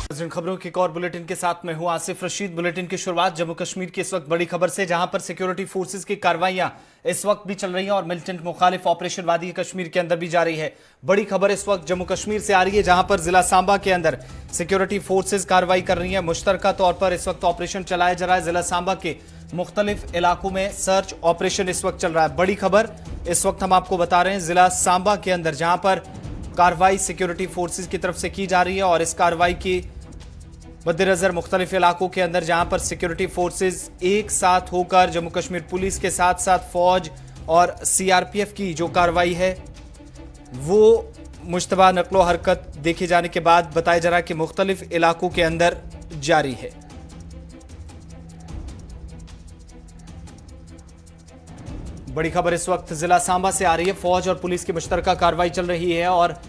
जिन खबरों की एक और बुलेटिन के साथ मैं हूं आसिफ रशीद। बुलेटिन की शुरुआत जम्मू कश्मीर की इस वक्त बड़ी खबर से, जहां पर सिक्योरिटी फोर्सेस की कार्रवाइयां इस वक्त भी चल रही हैं और मिलिटेंट मुखालिफ ऑपरेशन वादी कश्मीर के अंदर भी जारी है। बड़ी खबर इस वक्त जम्मू कश्मीर से आ रही है, जहां पर जिला सांबा के अंदर सिक्योरिटी फोर्सेज कार्रवाई कर रही है। मुश्तरका तौर पर इस वक्त ऑपरेशन चलाया जा रहा है। जिला सांबा के मुख्तलिफ इलाकों में सर्च ऑपरेशन इस वक्त चल रहा है। बड़ी खबर इस वक्त हम आपको बता रहे हैं जिला सांबा के अंदर, जहां पर कार्रवाई सिक्योरिटी फोर्सेज की तरफ से की जा रही है और इस कार्रवाई की मद्देनजर मुख्तलिफ इलाकों के अंदर, जहां पर सिक्योरिटी फोर्सेज एक साथ होकर जम्मू कश्मीर पुलिस के साथ साथ फौज और सीआरपीएफ की जो कार्रवाई है वो मुश्तबा नकलो हरकत देखे जाने के बाद बताया जा रहा है कि मुख्तलिफ इलाकों के अंदर जारी है। बड़ी खबर इस वक्त जिला सांबा से आ रही है। फौज और पुलिस की मुश्तरका कार्रवाई चल रही है और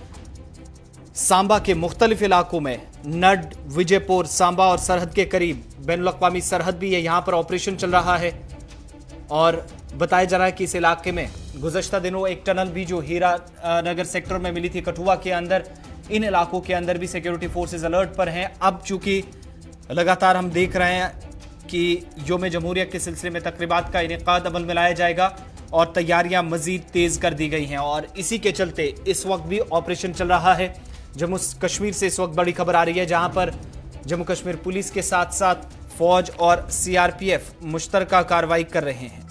सांबा के मुख्तलिफ इलाकों में नड, विजयपुर, सांबा और सरहद के करीब बैनुल-अक़वामी सरहद भी है, यहां पर ऑपरेशन चल रहा है। और बताया जा रहा है कि इस इलाके में गुज़श्ता दिनों एक टनल भी जो हीरा नगर सेक्टर में मिली थी कठुआ के अंदर, इन इलाकों के अंदर भी सिक्योरिटी फोर्सेज अलर्ट पर हैं। अब चूंकि लगातार हम देख रहे हैं कि यौम जमहूरिया के सिलसिले में तकरीबात का इनेकाद अमल में लाया जाएगा और तैयारियां मजीद तेज कर दी गई हैं और इसी के चलते इस वक्त भी ऑपरेशन चल रहा है। जम्मू कश्मीर से इस वक्त बड़ी खबर आ रही है, जहां पर जम्मू कश्मीर पुलिस के साथ साथ फौज और सीआरपीएफ मुश्तरका कार्रवाई कर रहे हैं।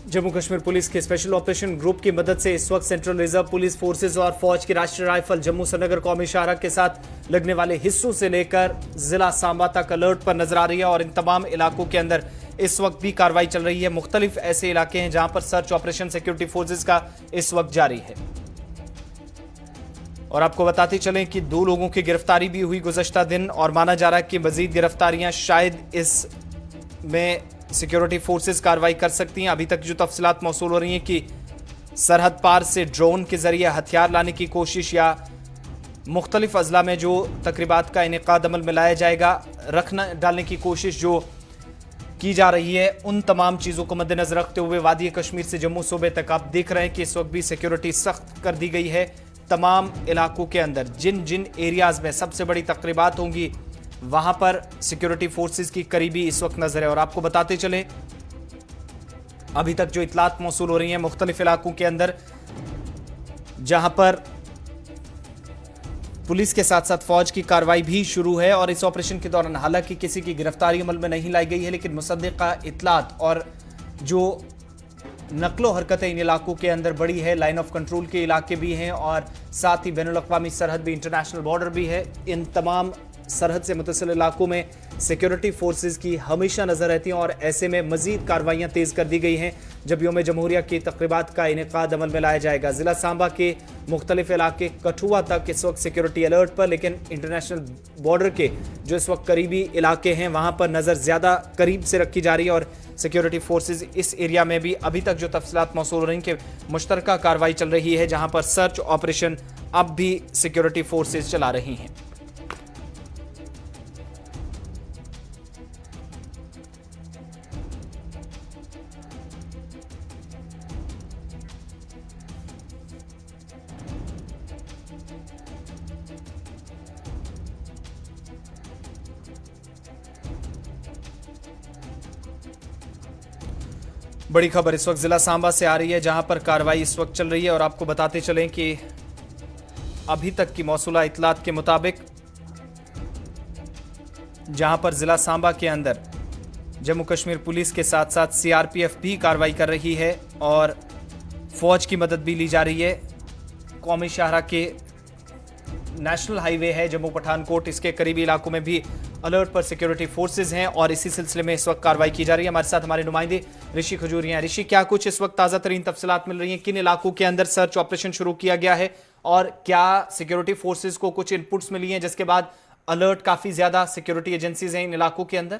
जम्मू कश्मीर पुलिस के स्पेशल ऑपरेशन ग्रुप की मदद से इस वक्त सेंट्रल रिजर्व पुलिस फोर्सेज और फौज की राष्ट्रीय राइफल जम्मू श्रीनगर कौमी शाहरा के साथ लगने वाले हिस्सों से लेकर जिला सांबा तक अलर्ट पर नजर आ रही है और इन तमाम इलाकों के अंदर इस वक्त भी कार्रवाई चल रही है। मुख्तलिफ ऐसे इलाके हैं जहां पर सर्च ऑपरेशन सिक्योरिटी फोर्सेज का इस वक्त जारी है। और आपको बताते चलें कि 2 लोगों की गिरफ्तारी भी हुई गुज़श्ता दिन और माना जा रहा है कि मजीद गिरफ्तारियां शायद इस में सिक्योरिटी फोर्सेस कार्रवाई कर सकती हैं। अभी तक जो तफसीलात मौसूल हो रही हैं कि सरहद पार से ड्रोन के जरिए हथियार लाने की कोशिश या मुख्तलिफ अजला में जो तकरीबात का इनेकाद अमल में लाया जाएगा, रखना डालने की कोशिश जो की जा रही है, उन तमाम चीज़ों को मद्देनजर रखते हुए वादी कश्मीर से जम्मू सूबे तक आप देख रहे हैं कि इस वक्त भी सिक्योरिटी सख्त कर दी गई है। तमाम इलाकों के अंदर जिन जिन एरियाज में सबसे बड़ी तकरीबात होंगी वहां पर सिक्योरिटी फोर्सेस की करीबी इस वक्त नजर है। और आपको बताते चले अभी तक जो इतलात मौसूल हो रही हैं मुख्तलिफ इलाकों के अंदर, जहां पर पुलिस के साथ साथ फौज की कार्रवाई भी शुरू है और इस ऑपरेशन के दौरान हालांकि किसी की गिरफ्तारी अमल में नहीं लाई गई है, लेकिन मुसद्दिका इतलात और जो नकलो हरकतें इन इलाकों के अंदर बड़ी है। लाइन ऑफ कंट्रोल के इलाके भी हैं और साथ ही बैनुल-अक़वामी सरहद भी, इंटरनेशनल बॉर्डर भी है। इन तमाम सरहद से मुतसिल इलाकों में सिक्योरिटी फोर्सेज की हमेशा नजर रहती हैं और ऐसे में मजीद कार्रवाइयां तेज कर दी गई हैं जब यौम जमहूरिया की तकरीबात का इनेकाद अमल में लाया जाएगा। जिला सांबा के मुख्तलिफ इलाके कठुआ तक इस वक्त सिक्योरिटी अलर्ट पर, लेकिन इंटरनेशनल बॉर्डर के जो इस वक्त करीबी इलाके हैं वहां पर नजर ज्यादा करीब से रखी जा रही है और सिक्योरिटी फोर्सेज इस एरिया में भी अभी तक जो तफसीलात मौसूल हो रही हैं कि मुश्तरका कार्रवाई चल रही है, जहां पर सर्च ऑपरेशन अब भी सिक्योरिटी फोर्सेज चला रही हैं। बड़ी खबर इस वक्त जिला सांबा से आ रही है, जहां पर कार्रवाई इस वक्त चल रही है और आपको बताते चलें कि अभी तक की मौसूला इतलात के मुताबिक जहां पर जिला सांबा के अंदर जम्मू कश्मीर पुलिस के साथ साथ सीआरपीएफ भी कार्रवाई कर रही है और फौज की मदद भी ली जा रही है। कौमी शाहरा के नेशनल हाईवे है जम्मू पठानकोट, इसके करीबी इलाकों में भी अलर्ट पर सिक्योरिटी फोर्सेज हैं और इसी सिलसिले में इस वक्त कार्रवाई की जा रही है। हमारे साथ हमारे नुमाइंदे ऋषि खजूरिया। ऋषि, क्या कुछ इस वक्त ताज़ा तरीन तफसीलात मिल रही हैं? किन इलाकों के अंदर सर्च ऑपरेशन शुरू किया गया है और क्या सिक्योरिटी फोर्सेज को कुछ इनपुट्स मिली हैं जिसके बाद अलर्ट काफी ज्यादा सिक्योरिटी एजेंसीज हैं इन इलाकों के अंदर?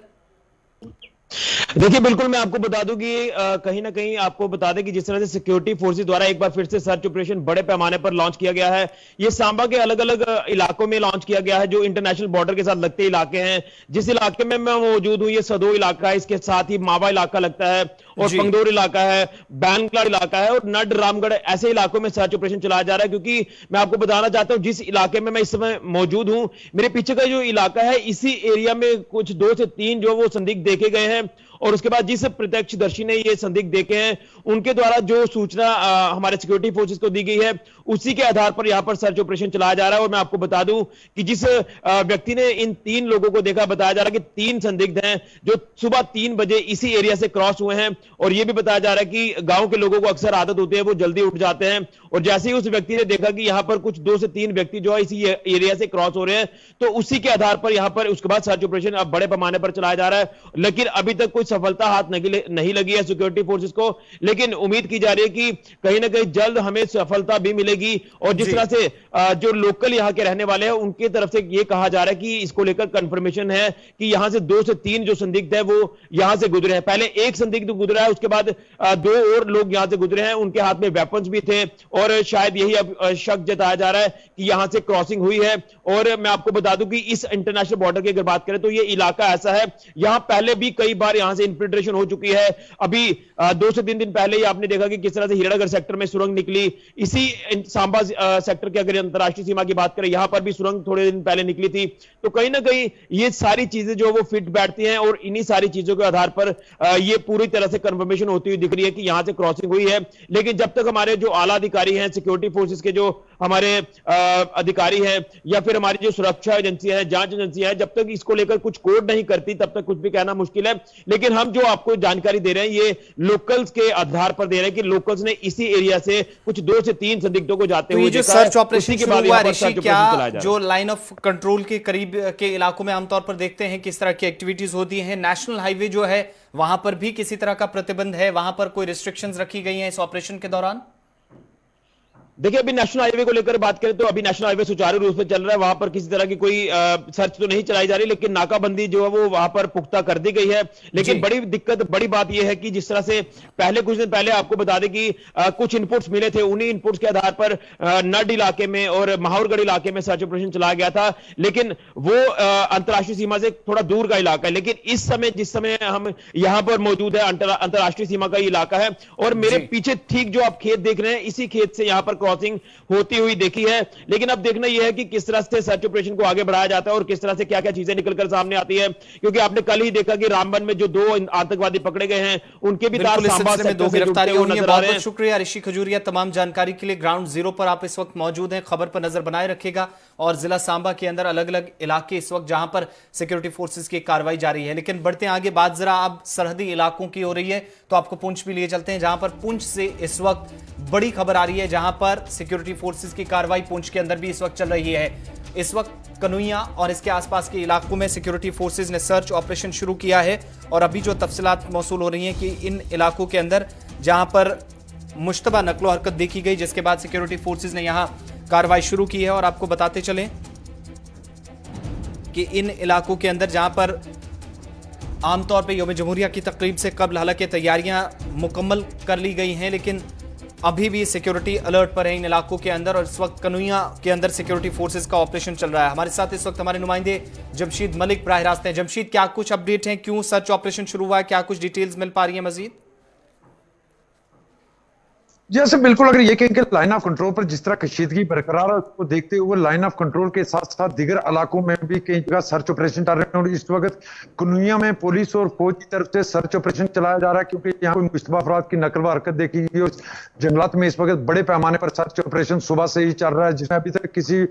देखिए, बिल्कुल मैं आपको बता दूं कि कहीं ना कहीं आपको बता दें कि जिस तरह से सिक्योरिटी फोर्सेस द्वारा एक बार फिर से सर्च ऑपरेशन बड़े पैमाने पर लॉन्च किया गया है। ये सांबा के अलग अलग इलाकों में लॉन्च किया गया है जो इंटरनेशनल बॉर्डर के साथ लगते इलाके हैं। जिस इलाके में मैं मौजूद हूं, ये सदो इलाका है, इसके साथ ही मावा इलाका लगता है और जी। पंगदौर इलाका है, बैंगला इलाका है और नड रामगढ़, ऐसे इलाकों में सर्च ऑपरेशन चलाया जा रहा है। क्योंकि मैं आपको बताना चाहता हूं, जिस इलाके में मैं इस समय मौजूद हूं, मेरे पीछे का जो इलाका है, इसी एरिया में कुछ 2 से 3 जो वो संदिग्ध देखे गए हैं और उसके बाद जिस प्रत्यक्षदर्शी ने ये संदिग्ध देखे हैं, उनके द्वारा जो सूचना हमारे सिक्योरिटी फोर्सेस को दी गई है, उसी के आधार पर यहां पर सर्च ऑपरेशन चलाया जा रहा है। और मैं आपको बता दूं कि जिस व्यक्ति ने इन 3 लोगों को देखा, बताया जा रहा है कि 3 संदिग्ध हैं जो सुबह 3 बजे इसी एरिया से क्रॉस हुए हैं। और यह भी बताया जा रहा है कि गांव के लोगों को अक्सर आदत होती है, वो जल्दी उठ जाते हैं और जैसे ही उस व्यक्ति ने देखा कि यहां पर कुछ 2 से 3 व्यक्ति जो है इसी एरिया से क्रॉस हो रहे हैं, तो उसी के आधार पर यहां पर उसके बाद सर्च ऑपरेशन अब बड़े पैमाने पर चलाया जा रहा है। लेकिन अभी तक कोई सफलता हाथ नहीं लगी है सिक्योरिटी फोर्सेस को, लेकिन उम्मीद की जा रही है कि कहीं ना कहीं जल्द हमें सफलता भी मिलेगी। और जिस तरह से जो लोकल यहां के रहने वाले हैं, उनकी तरफ से यह कहा जा रहा है कि इसको लेकर कंफर्मेशन है कि यहां से 2 से 3 जो संदिग्ध है वो यहां से गुजरे हैं। पहले एक संदिग्ध गुजरा है, उसके बाद 2 और लोग यहां से गुजरे हैं, उनके हाथ में वेपन्स भी थे और शायद यही अब शक जताया जा रहा है कि यहां से क्रॉसिंग हुई है। और मैं आपको बता दूं कि इस इंटरनेशनल बॉर्डर की अगर बात करें तो यह इलाका ऐसा है, यहां पहले भी कई बार यहां से इन्फिल्ट्रेशन हो चुकी है। अभी 2 से 3 दिन पहले ही आपने देखा कि किस तरह से हीरानगर सेक्टर में सुरंग निकली। इसी सांबा सेक्टर के अगर अंतरराष्ट्रीय सीमा की बात करें, यहां पर भी सुरंग थोड़े दिन पहले निकली थी। तो कहीं ना कहीं ये सारी चीजें जो वो फिट बैठती हैं और इन्हीं सारी चीजों के आधार पर ये पूरी तरह से कंफर्मेशन होती हुई दिख रही है कि यहां से क्रॉसिंग हुई है। लेकिन जब तक हमारे जो आला अधिकारी हैं, सिक्योरिटी फोर्सेस के जो हमारे अधिकारी हैं या फिर हमारी जो सुरक्षा एजेंसियां हैं, जांच एजेंसियां हैं, जब तक इसको लेकर कुछ कोड नहीं करती तब तक कुछ भी कहना मुश्किल है। लेकिन हम जो आपको जानकारी दे रहे हैं, ये लोकल्स के आधार पर दे रहे हैं कि लोकल्स ने इसी एरिया से कुछ 2 से 3 संदिग्धों को जाते हुए जो देखा सर्च है। ऑपरेशन उसी के शुरू बाद हुआ यहाँ पर ऋषि, सर्च क्या ऑपरेशन चलाया जा रहा है। जो लाइन ऑफ कंट्रोल के करीब के इलाकों में आमतौर पर देखते हैं किस तरह की एक्टिविटीज होती हैं? नेशनल हाईवे जो है वहां पर भी किसी तरह का प्रतिबंध है? वहां पर कोई रिस्ट्रिक्शंस रखी गई हैं इस ऑपरेशन के दौरान? देखिए, अभी नेशनल हाईवे को लेकर बात करें तो अभी नेशनल हाईवे सुचारू रूप से चल रहा है, वहां पर किसी तरह की कोई सर्च तो नहीं चलाई जा रही, लेकिन नाकाबंदी जो है वो वहां पर पुख्ता कर दी गई है। लेकिन बड़ी दिक्कत, बड़ी बात यह है कि जिस तरह से पहले कुछ दिन पहले आपको बता दें कि कुछ इनपुट्स मिले थे, उन्हीं इनपुट्स के आधार पर नड इलाके में और माहौरगढ़ इलाके में सर्च ऑपरेशन चलाया गया था। लेकिन वो अंतर्राष्ट्रीय सीमा से थोड़ा दूर का इलाका है। लेकिन इस समय जिस समय हम यहां पर मौजूद है, अंतर्राष्ट्रीय सीमा का इलाका है और मेरे पीछे ठीक जो आप खेत देख रहे हैं, इसी खेत से यहां पर क्रॉसिंग होती हुई देखी है। लेकिन अब देखना यह है कि किस तरह से सर्च ऑपरेशन को आगे बढ़ाया जाता है और किस तरह से क्या क्या चीजें निकलकर सामने आती है। क्योंकि आपने कल ही देखा कि रामबन में जो 2 आतंकवादी पकड़े गए हैं, उनके भी तार सांबा सेक्टर 2 से गिरफ्तारी जुड़ते हुए हुई है। नजर आ बहुत रहे बहुत हैं। शुक्रिया ऋषि खजूरिया तमाम जानकारी के लिए। ग्राउंड जीरो पर आप इस वक्त मौजूद हैं, खबर पर नजर बनाए रखिएगा। और जिला सांबा के अंदर अलग अलग इलाके इस वक्त जहां पर सिक्योरिटी फोर्सेस की कार्रवाई जारी है। लेकिन बढ़ते हैं आगे, बात जरा अब सरहदी इलाकों की हो रही है, तो आपको पुंछ भी लिए चलते हैं, जहां पर पुंछ से इस वक्त बड़ी खबर आ रही है, जहां पर सिक्योरिटी फोर्सेस की कार्रवाई पुंछ के अंदर भी इस वक्त चल रही है। इस वक्त कनुइया और इसके आसपास के इलाकों में सिक्योरिटी फोर्सेस ने सर्च ऑपरेशन शुरू किया है और अभी जो तफसीलात मौसूल हो रही हैं कि इन इलाकों के अंदर जहां पर मुश्तबा नकलो हरकत देखी गई, जिसके बाद सिक्योरिटी फोर्सेस ने यहां कार्रवाई शुरू की है। और आपको बताते चलें कि इन इलाकों के अंदर जहां पर आमतौर पर यौम जमहूरिया की तकरीब से कबल हालांकि तैयारियां मुकम्मल कर ली गई हैं, लेकिन अभी भी सिक्योरिटी अलर्ट पर है इन इलाकों के अंदर। और इस वक्त कनुइया के अंदर सिक्योरिटी फोर्सेस का ऑपरेशन चल रहा है। हमारे साथ इस वक्त हमारे नुमाइंदे जमशीद मलिक बराह रास्त हैं। जमशीद, क्या कुछ अपडेट हैं, क्यों सर्च ऑपरेशन शुरू हुआ है, क्या कुछ डिटेल्स मिल पा रही है मजीद? जैसे बिल्कुल, अगर ये कहें कि लाइन ऑफ कंट्रोल पर जिस तरह कशीदगी बरकरार है, उसको देखते हुए लाइन ऑफ कंट्रोल के साथ साथ दीगर इलाकों में भी कई जगह सर्च ऑपरेशन चल रहे हैं। और इस वक्त कुनुइया में पुलिस और फौज की तरफ से सर्च ऑपरेशन चलाया जा रहा है, क्योंकि यहाँ कोई मुश्तबा अफराद की नकल व हरकत देखी गई और जंगलात में इस वक्त बड़े पैमाने पर सर्च ऑपरेशन सुबह से ही चल रहा है, जिसमें अभी तक किसी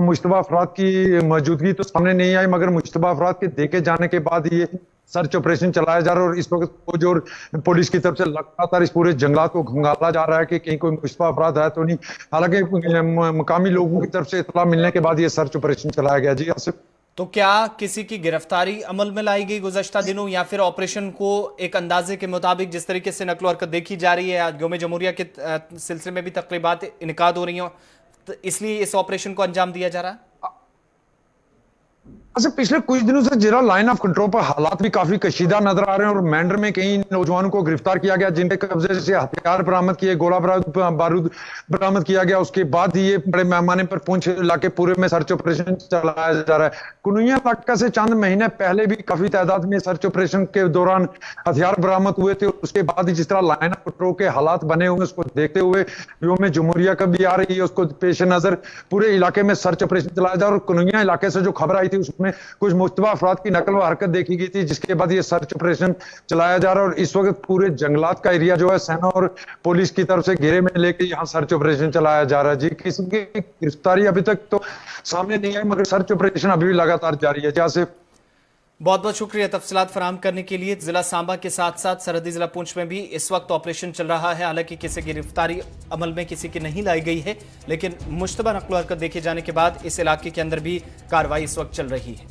मुश्तबा अफराद की मौजूदगी तो सामने नहीं आई, मगर मुश्तबा अफराद के देखे जाने के बाद ये सर्च ऑपरेशन चलाया जा रहा है। और इस वक्त फौज और पुलिस की तरफ से लगातार इस पूरे जंगलात को खंगाला जा रहा है कि कहीं कोई मुश्तबा अफराद है तो नहीं। हालांकि मकामी लोगों की तरफ से इत्तला मिलने के बाद ये सर्च ऑपरेशन चलाया गया। जी आसिफ, तो क्या किसी की गिरफ्तारी अमल में लाई गई गुज़श्ता दिनों, या फिर ऑपरेशन को एक अंदाजे के मुताबिक जिस तरीके से नकलो हरकत देखी जा रही है, यौम जमहूरिया के सिलसिले में भी तकरीबात इनेकाद हो रही हो, तो इसलिए इस ऑपरेशन को अंजाम दिया जा रहा है? अच्छा, पिछले कुछ दिनों से जिला लाइन ऑफ कंट्रोल पर हालात भी काफी कशीदा नजर आ रहे हैं और मेंढर में कई नौजवानों को गिरफ्तार किया गया, जिनके कब्जे से हथियार बरामद किए, गोला बारूद बरामद किया गया। उसके बाद ही ये बड़े पैमाने पर पुंछ इलाके पूरे में सर्च ऑपरेशन चलाया जा रहा है। कुनुया इलाका से चंद महीने पहले भी काफी तादाद में सर्च ऑपरेशन के दौरान हथियार बरामद हुए थे। उसके बाद ही जिस तरह लाइन ऑफ कंट्रोल के हालात बने हुए, उसको देखते हुए योम जमहूरिया का भी आ रही है, उसको पेश नजर पूरे इलाके में सर्च ऑपरेशन चलाया जा रहा है। और कुनुया इलाके से जो खबर आई थी उसमें कुछ मुश्तबा अफराद की नकल व हरकत देखी गई थी, जिसके बाद ये सर्च ऑपरेशन चलाया जा रहा है। और इस वक्त पूरे जंगलात का एरिया जो है सेना और पुलिस की तरफ से घेरे में लेकर यहाँ सर्च ऑपरेशन चलाया जा रहा है। जी, किसी की गिरफ्तारी अभी तक तो सामने नहीं आई, मगर सर्च ऑपरेशन अभी भी लगातार जारी है। जैसे बहुत बहुत शुक्रिया तफसीलात फराहम करने के लिए। जिला सांबा के साथ साथ सरहदी जिला पुंछ में भी इस वक्त ऑपरेशन चल रहा है। हालांकि किसी की गिरफ्तारी अमल में किसी की नहीं लाई गई है, लेकिन मुश्तबा नकल हरकत देखे जाने के बाद इस इलाके के अंदर भी कार्रवाई इस वक्त चल रही है।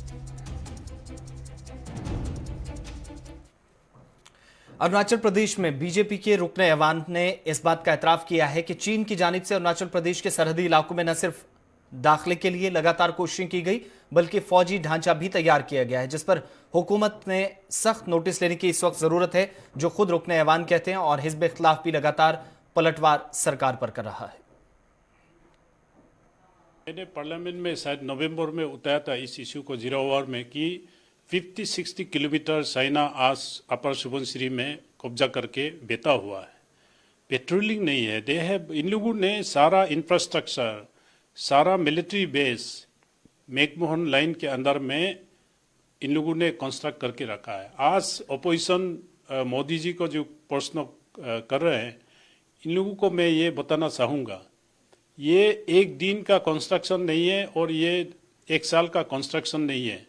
अरुणाचल प्रदेश में बीजेपी के रुकने ऐवान ने इस बात का एतराफ किया है कि चीन की जानिब से अरुणाचल प्रदेश के सरहदी इलाकों में न सिर्फ दाखिले के लिए लगातार कोशिशें की गई, बल्कि फौजी ढांचा भी तैयार किया गया है, जिस पर हुकूमत ने सख्त नोटिस लेने की इस वक्त जरूरत है, जो खुद रुकने ऐवान कहते हैं। और हिजब इख्तिलाफ भी लगातार पलटवार सरकार पर कर रहा है। मैंने पार्लियामेंट में शायद नवंबर में उठाया था इस इशू को जीरो आवर में कि 50-60 किलोमीटर चाइना आज अपर सुबनसिरी में कब्जा करके बैठा हुआ है। पेट्रोलिंग नहीं है, दे है। इन लोगों ने सारा इंफ्रास्ट्रक्चर, सारा मिलिट्री बेस मैकमोहन लाइन के अंदर में इन लोगों ने कंस्ट्रक्ट करके रखा है। आज अपोजिशन मोदी जी को जो प्रश्न कर रहे हैं, इन लोगों को मैं ये बताना चाहूँगा, ये एक दिन का कंस्ट्रक्शन नहीं है और ये एक साल का कंस्ट्रक्शन नहीं है।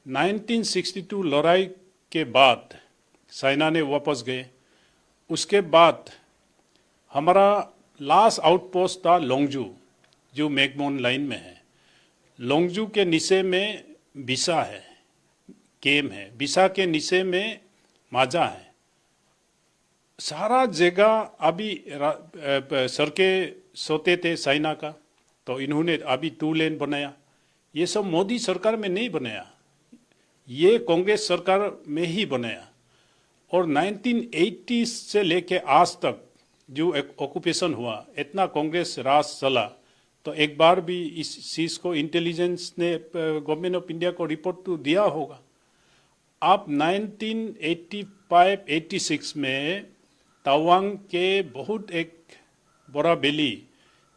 1962 लड़ाई के बाद चाइना ने वापस गए। उसके बाद हमारा लास्ट आउटपोस्ट था लोंगजू, जो मैकमोहन लाइन में है। लोंगजू के नीचे में बिसा है, केम है, बिसा के नीचे में माजा है। सारा जगह अभी सड़कें सोते थे चाइना का, तो इन्होंने अभी 2 लेन बनाया। ये सब मोदी सरकार में नहीं बनाया, ये कांग्रेस सरकार में ही बनाया। और 1980 से लेके आज तक जो ऑक्यूपेशन हुआ, इतना कांग्रेस राज चला, तो एक बार भी इस चीज को इंटेलिजेंस ने गवर्नमेंट ऑफ इंडिया को रिपोर्ट तो दिया होगा। आप 1985-86 में तवांग के बहुत एक बड़ा वैली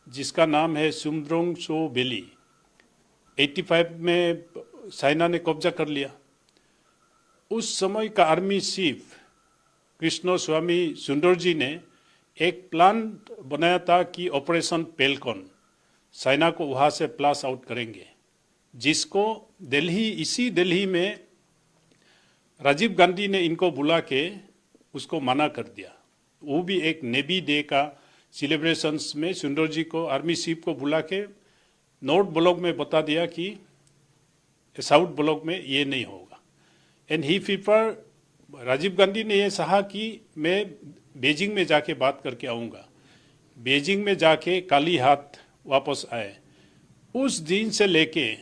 जिसका नाम है सुमद्रोंग सो वैली, 85 में चाइना ने कब्जा कर लिया। उस समय का आर्मी चीफ कृष्ण स्वामी सुंदर जी ने एक प्लान बनाया था कि ऑपरेशन पेलकॉन, चाइना को वहाँ से प्लास आउट करेंगे, जिसको दिल्ली, इसी दिल्ली में राजीव गांधी ने इनको बुला के उसको मना कर दिया। वो भी एक नेवी डे का सेलिब्रेशंस में सुंदर जी को, आर्मी चीफ को बुला के नॉर्थ ब्लॉक में बता दिया कि साउथ ब्लॉक में ये नहीं होगा। And he prefer, Rajiv Gandhi ने ये कहा कि मैं बीजिंग में जाके बात करके आऊँगा। बीजिंग में जाके काली हाथ वापस आए। उस दिन से लेके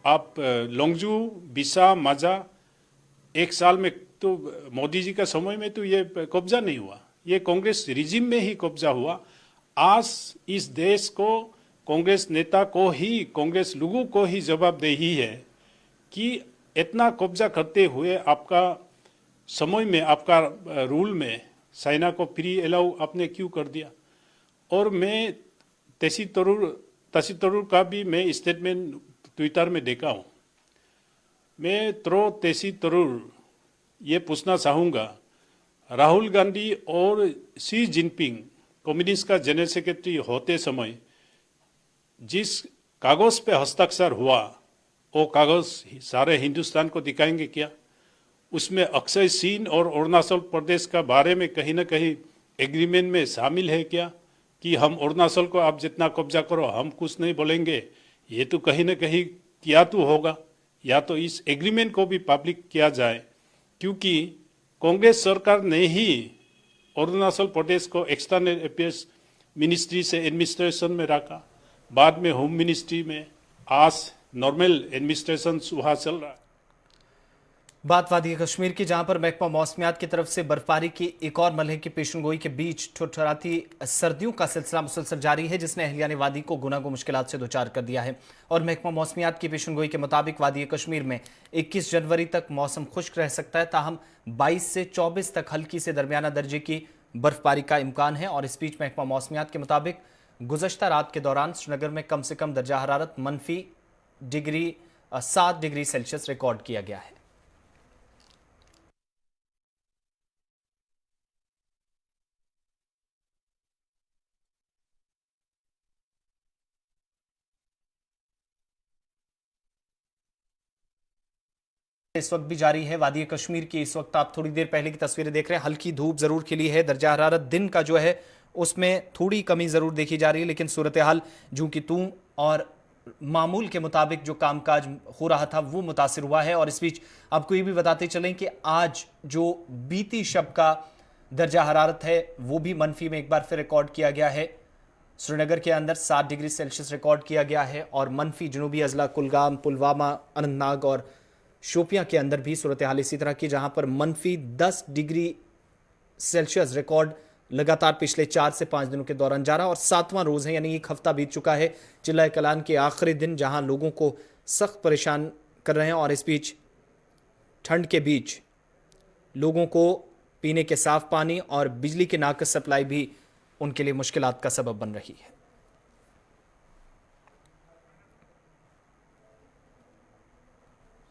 आप लोंगजू, बिसा, माजा, एक साल में, तो मोदी जी का समय में तो ये कब्जा नहीं हुआ, ये कांग्रेस रिजिम में ही कब्जा हुआ। आज इस देश को कांग्रेस नेता को ही, कांग्रेस लोगों को ही जवाबदेही है कि इतना कब्जा करते हुए आपका समय में, आपका रूल में चाइना को फ्री अलाउ आपने क्यों कर दिया। और मैं तेसी तरूर का भी मैं स्टेटमेंट ट्विटर में देखा हूँ। मैं तेसी तरूर ये पूछना चाहूँगा, राहुल गांधी और शी जिनपिंग कम्युनिस्ट का जनरल सेक्रेटरी होते समय जिस कागज पे हस्ताक्षर हुआ, वो कागज सारे हिंदुस्तान को दिखाएंगे क्या? उसमें अक्षय चीन और अरुणाचल प्रदेश का बारे में कहीं ना कहीं एग्रीमेंट में शामिल है क्या कि हम अरुणाचल को आप जितना कब्जा करो हम कुछ नहीं बोलेंगे? ये तो कहीं ना कहीं किया तो होगा, या तो इस एग्रीमेंट को भी पब्लिक किया जाए, क्योंकि कांग्रेस सरकार ने ही अरुणाचल प्रदेश को एक्सटर्नल अफेयर्स मिनिस्ट्री से एडमिनिस्ट्रेशन में रखा, बाद में होम मिनिस्ट्री में, आज नॉर्मल एडमिनिस्ट्रेशन वहाँ चल रहा है। बात वादी कश्मीर की, जहां पर महकमा मौसमियात की तरफ से बर्फबारी की एक और मलहे की पेशनगोई के बीच ठुठुराती सर्दियों का सिलसिला मुसलसल जारी है, जिसने अहलियाने वादी को गुना गो मुश्किलात से दो चार कर दिया है। और महकमा मौसमियात की पेशनगोई के मुताबिक वादी कश्मीर में 21 जनवरी तक मौसम खुश्क रह सकता है, ताहम 22 से 24 तक हल्की से दरमियाना दर्जे की बर्फबारी का इम्कान है। और इस बीच महकमा मौसमियात के मुताबिक गुज़श्ता रात के दौरान श्रीनगर में कम से कम दर्जा हरारत -7 डिग्री सेल्सियस रिकॉर्ड किया गया है। इस वक्त भी जारी है वादी कश्मीर की। इस वक्त आप थोड़ी देर पहले की तस्वीरें देख रहे हैं, हल्की धूप जरूर खिली है, दर्जा हरारत दिन का जो है उसमें थोड़ी कमी जरूर देखी जा रही है, लेकिन सूरत हाल जूं की तूं और मामूल के मुताबिक जो कामकाज हो रहा था वो मुतासिर हुआ है। और इस बीच आपको ये भी बताते चलें कि आज जो बीती शब का दर्जा हरारत है वो भी मनफी में एक बार फिर रिकॉर्ड किया गया है। श्रीनगर के अंदर 7 डिग्री सेल्सियस रिकॉर्ड किया गया है और मनफी जनूबी अजला कुलगाम, पुलवामा, अनंतनाग और शोपियां के अंदर भी सूरत हाल इसी तरह की, जहां पर मनफी 10 डिग्री सेल्सियस रिकॉर्ड लगातार पिछले 4 से 5 दिनों के दौरान जा रहा और 7वां रोज है, यानी एक हफ्ता बीत चुका है चिल्ला कलान के आखिरी दिन, जहां लोगों को सख्त परेशान कर रहे हैं। और इस बीच ठंड के बीच लोगों को पीने के साफ पानी और बिजली की नाकस सप्लाई भी उनके लिए मुश्किलात का सबब बन रही है।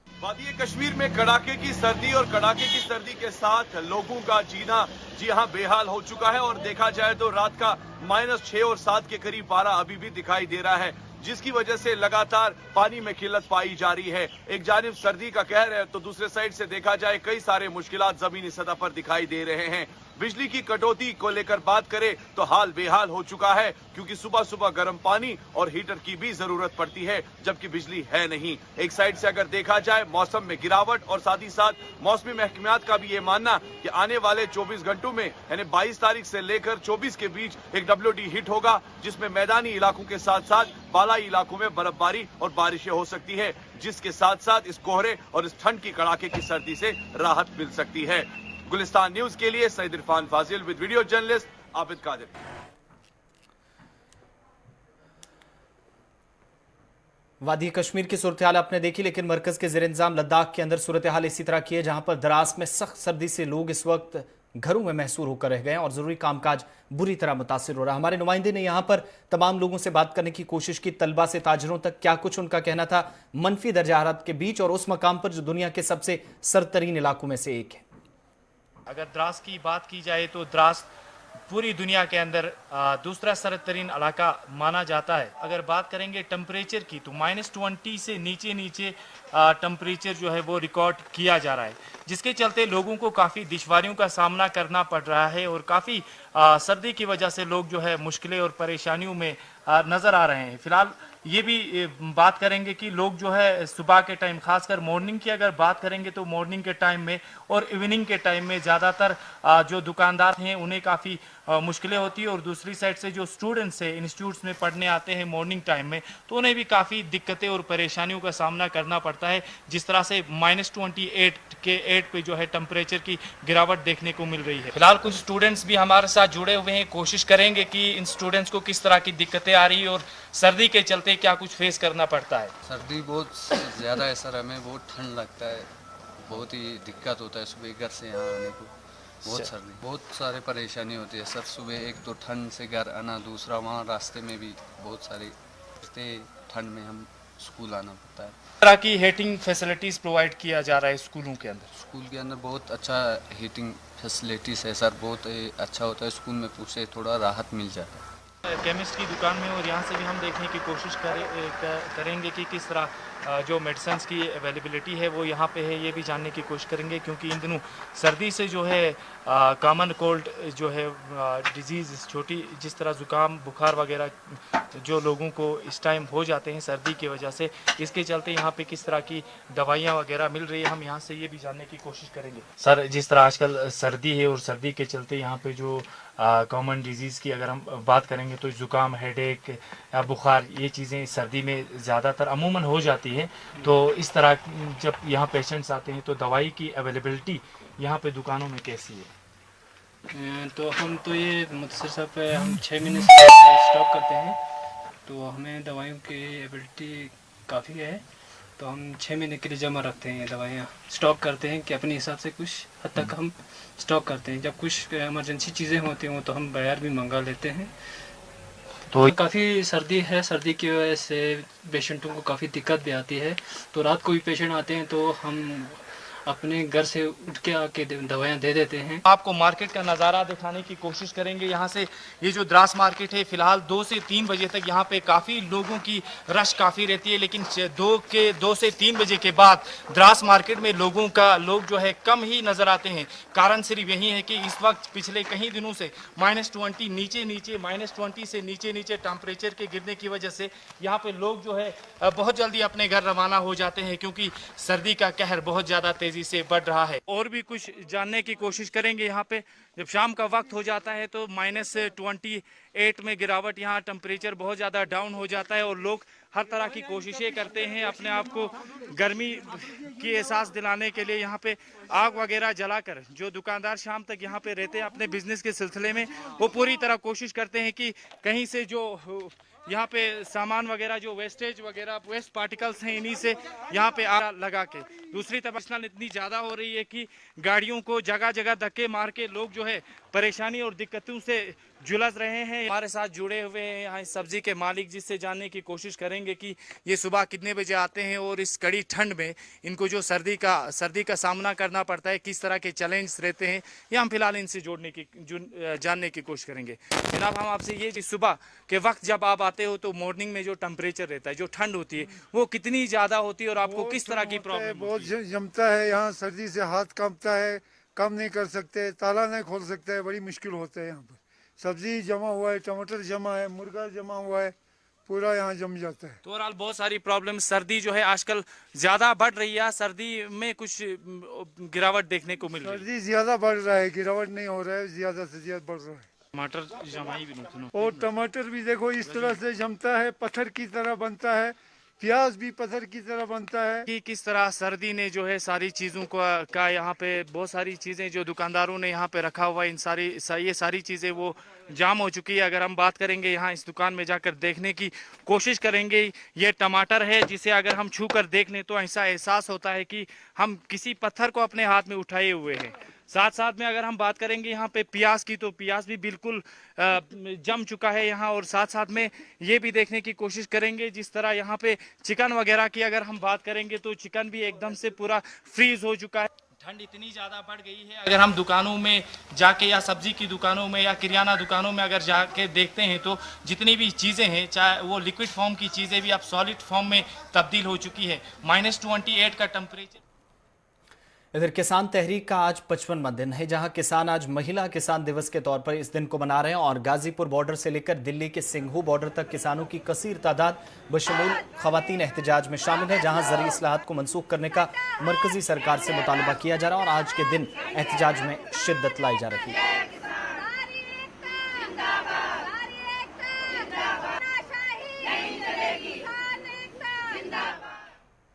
वादी कश्मीर में कड़ाके की सर्दी और कड़ाके की सर्दी के साथ लोगों का जीना जी हां बेहाल हो चुका है। और देखा जाए तो रात का -6 और 7 के करीब पारा अभी भी दिखाई दे रहा है, जिसकी वजह से लगातार पानी में किल्लत पाई जा रही है। एक जानिब सर्दी का कहर है तो दूसरे साइड से देखा जाए कई सारे मुश्किलात जमीनी सतह पर दिखाई दे रहे हैं। बिजली की कटौती को लेकर बात करें तो हाल बेहाल हो चुका है, क्योंकि सुबह सुबह गर्म पानी और हीटर की भी जरूरत पड़ती है, जबकि बिजली है नहीं। एक साइड से अगर देखा जाए मौसम में गिरावट और साथ ही साथ मौसमी महकमियात का भी ये मानना कि आने वाले 24 घंटों में यानी 22 तारीख से लेकर 24 के बीच एक WD हिट होगा, जिसमें मैदानी इलाकों के साथ साथ बालाई इलाकों में बर्फबारी और बारिशें हो सकती है, जिसके साथ साथ इस कोहरे और इस ठंड की कड़ाके की सर्दी से राहत मिल सकती है। गुलिस्तान न्यूज के लिए Syed Irfan Fazil with video journalist Abid Qadir. वादी कश्मीर की सूरत हाल आपने देखी, लेकिन मरकज के ज़ेर इंतजाम लद्दाख के अंदर सूरत हाल इसी तरह की है, जहां पर दराज में सख्त सर्दी से लोग इस वक्त घरों में महसूर होकर रह गए और जरूरी कामकाज बुरी तरह मुतासिर हो रहा है। हमारे नुमाइंदे ने यहां पर तमाम लोगों से बात करने की कोशिश की, तलबा से ताजरों तक, क्या कुछ उनका कहना था मनफी दर्जा हरारत के बीच और उस मकाम पर जो दुनिया के सबसे सरतरीन इलाकों में से एक है। अगर द्रास की बात की जाए तो द्रास पूरी दुनिया के अंदर दूसरा सरतरीन इलाका माना जाता है। अगर बात करेंगे टेम्परेचर की तो -20 से नीचे टेम्परेचर जो है वो रिकॉर्ड किया जा रहा है, जिसके चलते लोगों को काफ़ी दुश्वारियों का सामना करना पड़ रहा है और काफ़ी सर्दी की वजह से लोग जो है मुश्किलें और परेशानियों में नज़र आ रहे हैं। फिलहाल ये भी बात करेंगे कि लोग जो है सुबह के टाइम, खासकर मॉर्निंग की अगर बात करेंगे तो मॉर्निंग के टाइम में और इवनिंग के टाइम में ज़्यादातर जो दुकानदार हैं उन्हें काफ़ी मुश्किलें होती है और दूसरी साइड से जो स्टूडेंट्स हैं इंस्टीट्यूट्स में पढ़ने आते हैं मॉर्निंग टाइम में, तो उन्हें भी काफ़ी दिक्कतें और परेशानियों का सामना करना पड़ता है। जिस तरह से -28 के 8 पे जो है टेम्परेचर की गिरावट देखने को मिल रही है। फिलहाल कुछ स्टूडेंट्स भी हमारे साथ जुड़े हुए हैं, कोशिश करेंगे कि इन स्टूडेंट्स को किस तरह की दिक्कतें आ रही है और सर्दी के चलते क्या कुछ फेस करना पड़ता है। सर्दी बहुत ज़्यादा है सर, हमें बहुत ठंड लगता है, बहुत ही दिक्कत होता है सुबह घर से यहाँ आने को, बहुत सर्दी, बहुत सारे परेशानी होती है सर। सुबह एक तो ठंड से घर आना, दूसरा वहाँ रास्ते में भी बहुत सारे ठंड में हम स्कूल आना पड़ता है। तरह की हीटिंग फैसिलिटीज़ प्रोवाइड किया जा रहा है स्कूलों के अंदर। स्कूल के अंदर बहुत अच्छा हीटिंग फैसिलिटीज़ है सर, बहुत अच्छा होता है स्कूल में, उससे थोड़ा राहत मिल जाता है। केमिस्ट की दुकान में और यहाँ से भी हम देखने की कोशिश करेंगे कि किस तरह जो मेडिसिन्स की अवेलेबिलिटी है वो यहाँ पे है, ये भी जानने की कोशिश करेंगे, क्योंकि इन दिनों सर्दी से जो है कॉमन कोल्ड जो है डिजीज़, छोटी जिस तरह ज़ुकाम बुखार वगैरह जो लोगों को इस टाइम हो जाते हैं सर्दी की वजह से, इसके चलते यहाँ पे किस तरह की दवाइयाँ वगैरह मिल रही है, हम यहाँ से ये भी जानने की कोशिश करेंगे। सर, जिस तरह आजकल सर्दी है और सर्दी के चलते यहाँ पे जो कॉमन डिजीज़ की अगर हम बात करेंगे तो ज़ुकाम, हेडेक या बुखार, ये चीज़ें सर्दी में ज़्यादातर अमूमन हो जाती जाती है। तो इस तरह जब यहाँ पेशेंट्स आते हैं तो दवाई की अवेलेबिलिटी यहाँ पे दुकानों में कैसी है? तो हम तो ये मुदस्सिर साहब पे हम 6 महीने से स्टॉक करते हैं, तो हमें दवाइयों की एबिलिटी काफ़ी है, तो हम 6 महीने के लिए जमा रखते हैं। ये दवाइयाँ स्टॉक करते हैं कि अपने हिसाब से कुछ हद तक हम स्टॉक करते हैं। जब कुछ इमरजेंसी चीज़ें होती हैं वो तो हम बाहर भी मंगा लेते हैं। तो काफ़ी सर्दी है, सर्दी की वजह से पेशेंटों को काफ़ी दिक्कत भी आती है। तो रात को भी पेशेंट आते हैं तो हम अपने घर से उठ के आके दवाइयाँ दे देते हैं। आपको मार्केट का नज़ारा दिखाने की कोशिश करेंगे। यहाँ से ये जो द्रास मार्केट है फिलहाल 2 से 3 बजे तक यहाँ पे काफ़ी लोगों की रश काफ़ी रहती है, लेकिन 2 से 3 बजे के बाद द्रास मार्केट में लोग जो है कम ही नज़र आते हैं। कारण सिर्फ यही है कि इस वक्त पिछले कई दिनों से -20 नीचे -20 से नीचे टेम्परेचर के गिरने की वजह से यहाँ पे लोग जो है बहुत जल्दी अपने घर रवाना हो जाते हैं, क्योंकि सर्दी का कहर बहुत ज़्यादा तेजी से बढ़ रहा है। और भी कुछ जानने की कोशिश करेंगे। यहाँ पे जब शाम का वक्त हो जाता है तो -28 में गिरावट, यहाँ टेम्परेचर बहुत ज़्यादा डाउन हो जाता है और लोग हर तरह की कोशिशें करते हैं अपने आप को गर्मी की एहसास दिलाने के लिए। यहाँ पे आग वगैरह जलाकर जो दुकानदार शाम तक यहाँ पे रहते हैं अपने बिजनेस के सिलसिले में, वो पूरी तरह कोशिश करते हैं कि कहीं से जो यहाँ पे सामान वगैरह जो वेस्टेज वगैरह वेस्ट पार्टिकल्स हैं इन्हीं से यहाँ पे आग लगा के। दूसरी तरफ इतनी ज़्यादा हो रही है कि गाड़ियों को जगह जगह धक्के मार के लोग जो है परेशानी और दिक्कतों से जुलझ रहे हैं। हमारे साथ जुड़े हुए हैं यहाँ सब्जी के मालिक, जिससे जानने की कोशिश करेंगे कि ये सुबह कितने बजे आते हैं और इस कड़ी ठंड में इनको जो सर्दी का सामना करना पड़ता है, किस तरह के चैलेंज रहते हैं, ये हम फिलहाल इनसे जानने की कोशिश करेंगे। जनाब, हम आपसे ये सुबह के वक्त जब आप आते हो तो मॉर्निंग में जो टेम्परेचर रहता है, जो ठंड होती है, वो कितनी ज़्यादा होती है और आपको किस तरह की प्रॉब्लम? बहुत जमता है यहाँ, सर्दी से हाथ कांपता है, काम नहीं कर सकते, ताला नहीं खोल सकते है, बड़ी मुश्किल होता है यहाँ पर। सब्जी जमा हुआ है, टमाटर जमा है, मुर्गा जमा हुआ है, पूरा यहाँ जम जाता है। तो ओवरऑल बहुत सारी प्रॉब्लम। सर्दी जो है आजकल ज्यादा बढ़ रही है, सर्दी में कुछ गिरावट देखने को मिल रही है? सर्दी ज्यादा बढ़ रहा है, गिरावट नहीं हो रहा है, ज्यादा से ज्यादा बढ़ रहा है। टमाटर जमाई भी और टमाटर भी देखो इस तरह से जमता है, पत्थर की तरह बनता है, प्याज भी पत्थर की तरह बनता है। कि किस तरह सर्दी ने जो है सारी चीज़ों का यहाँ पे बहुत सारी चीज़ें जो दुकानदारों ने यहाँ पे रखा हुआ है, ये सारी चीज़ें वो जाम हो चुकी है। अगर हम बात करेंगे यहाँ इस दुकान में जाकर देखने की कोशिश करेंगे, ये टमाटर है जिसे अगर हम छू कर देख लें तो ऐसा एहसास होता है कि हम किसी पत्थर को अपने हाथ में उठाए हुए हैं। साथ साथ में अगर हम बात करेंगे यहाँ पे प्याज की, तो प्याज भी बिल्कुल जम चुका है यहाँ। और साथ साथ में ये भी देखने की कोशिश करेंगे जिस तरह यहाँ पे चिकन वगैरह की अगर हम बात करेंगे तो चिकन भी एकदम से पूरा फ्रीज हो चुका है। ठंड इतनी ज़्यादा बढ़ गई है, अगर हम दुकानों में जाके या सब्जी की दुकानों में या किराना दुकानों में अगर जाके देखते हैं तो जितनी भी चीज़ें हैं, चाहे वो लिक्विड फॉर्म की चीज़ें भी अब सॉलिड फॉर्म में तब्दील हो चुकी है। -28 का टेम्परेचर। इधर किसान तहरीक का आज 55वां दिन है, जहां किसान आज महिला किसान दिवस के तौर पर इस दिन को मना रहे हैं और गाजीपुर बॉर्डर से लेकर दिल्ली के सिंघू बॉर्डर तक किसानों की कसीर तादाद बशमूल खवातीन एहतजाज में शामिल है, जहां ज़रूरी इस्लाहात को मनसूख करने का मरकजी सरकार से मुतालबा किया जा रहा है और आज के दिन एहतजाज में शिद्दत लाई जा रही है।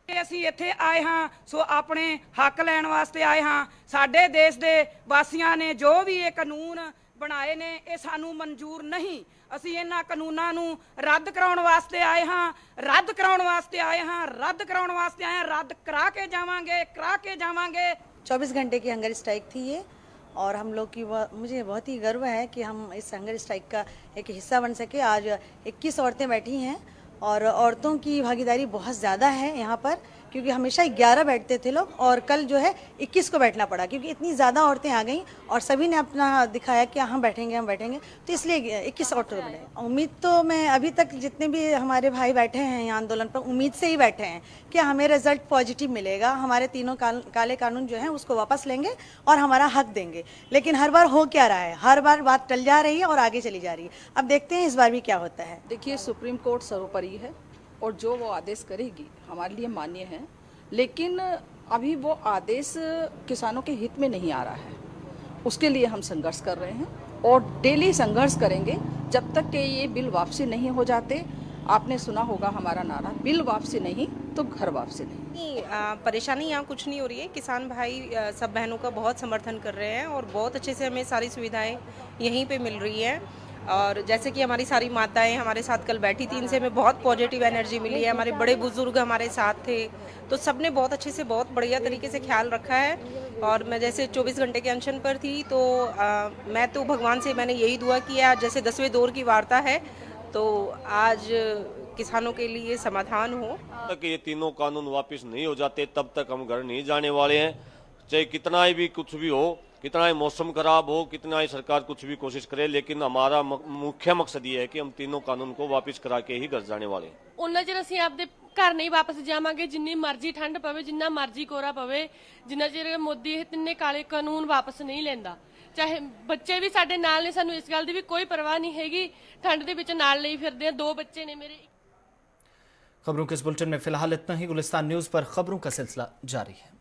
ਅਸੀਂ ਇੱਥੇ ਆਏ ਹਾਂ, ਸੋ ਆਪਣੇ ਹੱਕ ਲੈਣ ਵਾਸਤੇ ਆਏ ਹਾਂ। ਸਾਡੇ ਦੇਸ਼ ਦੇ ਵਾਸੀਆਂ ਨੇ ਜੋ ਵੀ ਇਹ ਕਾਨੂੰਨ ਬਣਾਏ ਨੇ, ਇਹ ਸਾਨੂੰ ਮਨਜ਼ੂਰ ਨਹੀਂ। ਅਸੀਂ ਇਹਨਾਂ ਕਾਨੂੰਨਾਂ ਨੂੰ ਰੱਦ ਕਰਾਉਣ ਵਾਸਤੇ ਆਏ ਹਾਂ, ਰੱਦ ਕਰਾਉਣ ਵਾਸਤੇ ਆਏ ਹਾਂ, ਰੱਦ ਕਰਾਉਣ ਵਾਸਤੇ ਆਏ ਹਾਂ, ਰੱਦ ਕਰਾ के जावांगे। 24 घंटे की हंगर स्ट्राइक थी ये, और हम लोग की मुझे बहुत ही गर्व है कि हम इस हंगर स्ट्राइक का एक हिस्सा बन सके। आज 21 औरतें बैठी हैं और औरतों की भागीदारी बहुत ज़्यादा है यहाँ पर, क्योंकि हमेशा 11 बैठते थे लोग और कल जो है 21 को बैठना पड़ा, क्योंकि इतनी ज़्यादा औरतें आ गईं और सभी ने अपना दिखाया कि हम बैठेंगे, तो इसलिए 21 औरतें बने। उम्मीद तो मैं अभी तक जितने भी हमारे भाई बैठे हैं यहाँ आंदोलन पर, उम्मीद से ही बैठे हैं कि हमें रिजल्ट पॉजिटिव मिलेगा, हमारे तीनों काले कानून जो हैं उसको वापस लेंगे और हमारा हक देंगे। लेकिन हर बार हो क्या रहा है, हर बार बात टल जा रही है और आगे चली जा रही है। अब देखते हैं इस बार भी क्या होता है। देखिए, सुप्रीम कोर्ट सर्वोपरि है और जो वो आदेश करेगी हमारे लिए मान्य है, लेकिन अभी वो आदेश किसानों के हित में नहीं आ रहा है। उसके लिए हम संघर्ष कर रहे हैं और डेली संघर्ष करेंगे जब तक कि ये बिल वापसी नहीं हो जाते। आपने सुना होगा हमारा नारा, बिल वापसी नहीं तो घर वापसी नहीं। परेशानी यहाँ कुछ नहीं हो रही है। किसान भाई सब बहनों का बहुत समर्थन कर रहे हैं और बहुत अच्छे से हमें सारी सुविधाएं यहीं पे मिल रही हैं। और जैसे कि हमारी सारी माताएं हमारे साथ कल बैठी थी, इनसे हमें बहुत पॉजिटिव एनर्जी मिली है। हमारे बड़े बुजुर्ग हमारे साथ थे, तो सबने बहुत अच्छे से बहुत बढ़िया तरीके से ख्याल रखा है। और मैं जैसे 24 घंटे के अनशन पर थी, तो मैं तो भगवान से मैंने यही दुआ की है, आज जैसे 10वें दौर की वार्ता है, तो आज किसानों के लिए समाधान हो। तक ये तीनों कानून वापस नहीं हो जाते तब तक हम घर नहीं जाने वाले हैं। चाहे कितना ही भी कुछ भी हो, कितना ही मौसम खराब हो, कितना ही सरकार कुछ भी कोशिश करे, लेकिन हमारा मुख्य मकसद ये है कि हम तीनों कानून को वापस करा के ही घर जाने वाले हैं। ਉਹਨਾਂ ਚਿਰ ਅਸੀਂ ਆਪਦੇ ਘਰ ਨਹੀਂ ਵਾਪਸ ਜਾਵਾਂਗੇ ਜਿੰਨੀ ਮਰਜ਼ੀ ਠੰਡ ਪਵੇ, ਜਿੰਨਾ ਮਰਜ਼ੀ ਕੋਰਾ ਪਵੇ, ਜਿੰਨਾ ਚਿਰ ਮੋਦੀ ਇਹ ਤਿੰਨੇ ਕਾਲੇ ਕਾਨੂੰਨ ਵਾਪਸ ਨਹੀਂ ਲੈਂਦਾ। ਚਾਹੇ ਬੱਚੇ ਵੀ ਸਾਡੇ ਨਾਲ ਨੇ, ਸਾਨੂੰ ਇਸ ਗੱਲ ਦੀ ਵੀ ਕੋਈ ਪਰਵਾਹ ਨਹੀਂ ਹੈਗੀ। ਠੰਡ ਦੇ ਵਿੱਚ ਨਾਲ ਲਈ ਫਿਰਦੇ ਆ, 2 ਬੱਚੇ ਨੇ ਮੇਰੇ। खबरों के इस बुलेटिन में फिलहाल इतना ही। गुलिस्तान न्यूज पर खबरों का सिलसिला जारी है।